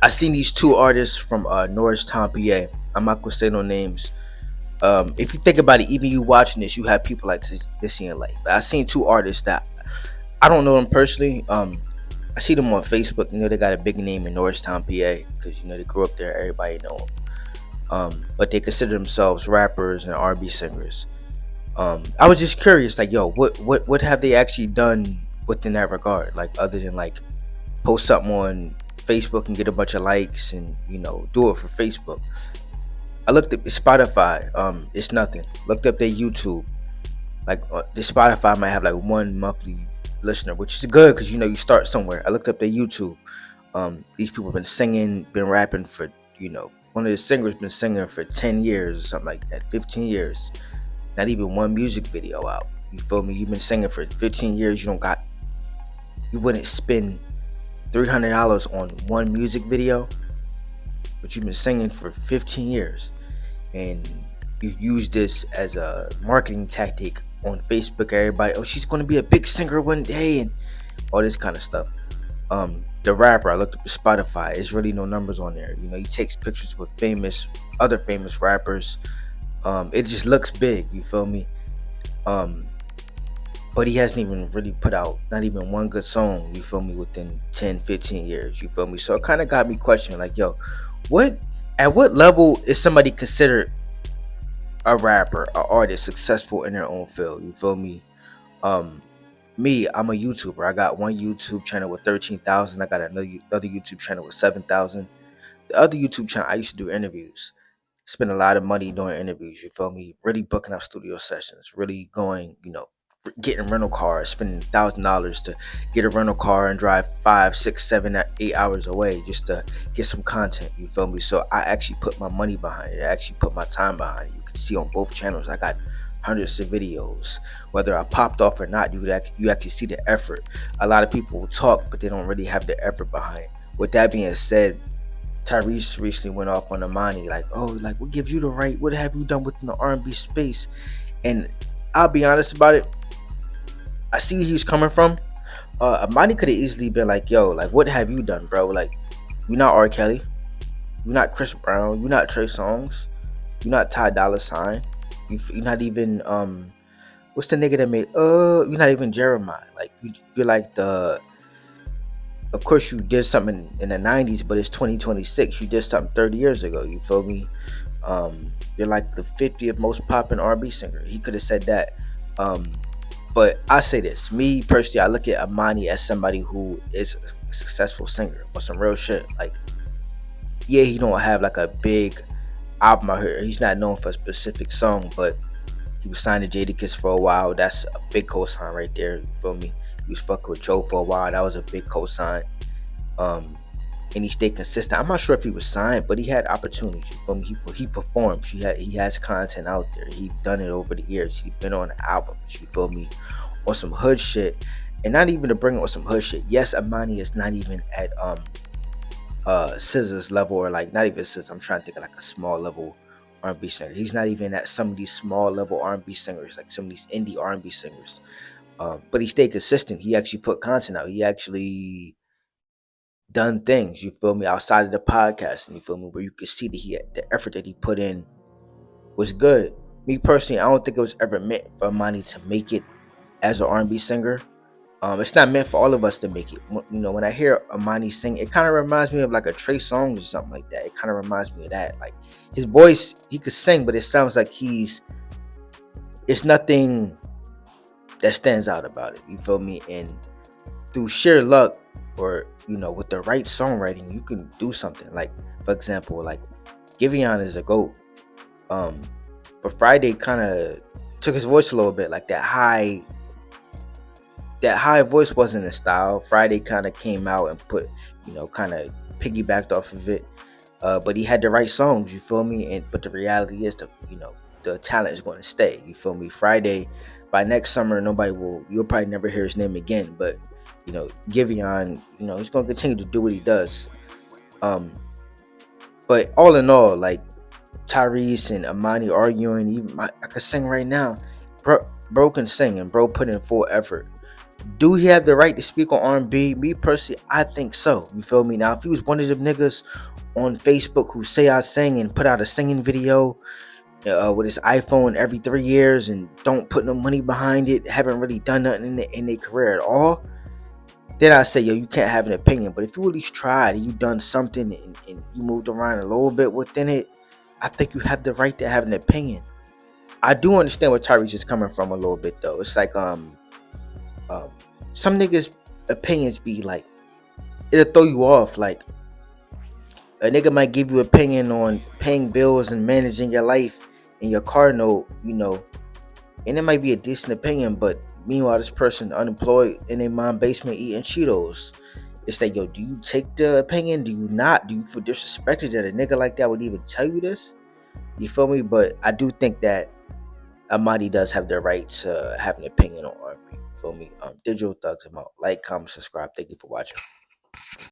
I seen these two artists from Norristown, PA. I'm not gonna say no names. If you think about it, even you watching this, you have people like this in your life. But I seen two artists that I don't know them personally. I see them on Facebook. They got a big name in Norristown, PA, because they grew up there. Everybody know them. But they consider themselves rappers and R&B singers. I was just curious, like, yo, what have they actually done within that regard? Like, other than like post something on Facebook and get a bunch of likes and do it for Facebook. I looked up Spotify. It's nothing. Looked up their YouTube. Like the Spotify might have like one monthly listener, which is good because you start somewhere. I looked up their YouTube. These people have been singing, been rapping for one of the singers been singing for 10 years or something like that, 15 years. Not even one music video out. You feel me? You've been singing for 15 years. You wouldn't spend $300 on one music video, but you've been singing for 15 years, and you use this as a marketing tactic on Facebook. Everybody, oh, she's going to be a big singer one day, and all this kind of stuff. The rapper, I looked up Spotify. There's really no numbers on there. He takes pictures with other famous rappers. It just looks big. You feel me? But he hasn't even really put out not even one good song, you feel me, within 10, 15 years, you feel me? So it kind of got me questioning, like, yo, at what level is somebody considered a rapper, an artist, successful in their own field, you feel me? Me, I'm a YouTuber. I got one YouTube channel with 13,000. I got another YouTube channel with 7,000. The other YouTube channel, I used to do interviews. Spend a lot of money doing interviews, you feel me? Really booking out studio sessions, really going, getting rental cars, spending $1,000 to get a rental car and drive 5, 6, 7, 8 hours away just to get some content, you feel me? So I actually put my money behind it. I actually put my time behind it. You can see on both channels I got hundreds of videos. Whether I popped off or not, you actually see the effort. A lot of people will talk, but they don't really have the effort behind it. With that being said, Tyrese recently went off on Emanny, like, oh, like, what gives you the right? What have you done within the R&B space? And I'll be honest about it. I see where he was coming from. Emanny could have easily been like, yo, like, what have you done, bro? Like, you're not R. Kelly. You're not Chris Brown. You're not Trey Songz. You're not Ty Dolla $ign. You're not even, what's the nigga that made, you're not even Jeremiah. Like, you're like of course you did something in the 90s, but it's 2026. You did something 30 years ago, you feel me? You're like the 50th most popular R&B singer. He could have said that. But I say this, me personally, I look at Emanny as somebody who is a successful singer or some real shit. Like, yeah, he don't have like a big album out here. He's not known for a specific song, but he was signed to Jadakiss for a while. That's a big cosign right there. You feel me? He was fucking with Joe for a while. That was a big cosign. And he stayed consistent. I'm not sure if he was signed, but he had opportunities. You feel me? He performs. He has content out there. He done it over the years. He been on albums. You feel me? On some hood shit, and not even to bring on some hood shit. Yes, Emanny is not even at SZA's level, or like not even SZA. I'm trying to think of like a small level R&B singer. He's not even at some of these small level R&B singers, like some of these indie R&B singers. But he stayed consistent. He actually put content out. He actually done things, you feel me, outside of the podcast, and you feel me, where you could see that the effort that he put in was good. Me personally, I don't think it was ever meant for Emanny to make it as an R&B singer. It's not meant for all of us to make it. When I hear Emanny sing, it kind of reminds me of like a Trey Songz or something like that. It kind of reminds me of that. Like, his voice, he could sing, but it sounds like it's nothing that stands out about it. You feel me? And through sheer luck, or with the right songwriting, you can do something. Like, for example, like Giveon is a GOAT. But Friday kind of took his voice a little bit. Like that high voice wasn't his style. Friday kind of came out and put, kind of piggybacked off of it. But he had the right songs, you feel me? But the reality is the talent is going to stay. You feel me? Friday, by next summer, you'll probably never hear his name again. But Giveon, he's gonna continue to do what he does. But all in all, like Tyrese and Emanny arguing, even I could sing right now. Bro can sing, and bro put in full effort. Do he have the right to speak on R&B? Me personally, I think so. You feel me? Now, if he was one of them niggas on Facebook who say I sing and put out a singing video with his iPhone every 3 years and don't put no money behind it, haven't really done nothing in their career at all, then I say, yo, you can't have an opinion. But if you at least tried and you done something and you moved around a little bit within it, I think you have the right to have an opinion. I do understand where Tyrese is coming from a little bit though. It's like um some niggas opinions be like, it'll throw you off. Like a nigga might give you opinion on paying bills and managing your life and your car note, and it might be a decent opinion, but meanwhile this person unemployed in their mom basement eating Cheetos. It's like, yo, do you take the opinion? Do you not? Do you feel disrespected that a nigga like that would even tell you this? You feel me? But I do think that Emanny does have the right to have an opinion on R&B. Feel me? Digital Thugs, I'm out. Like, comment, subscribe. Thank you for watching.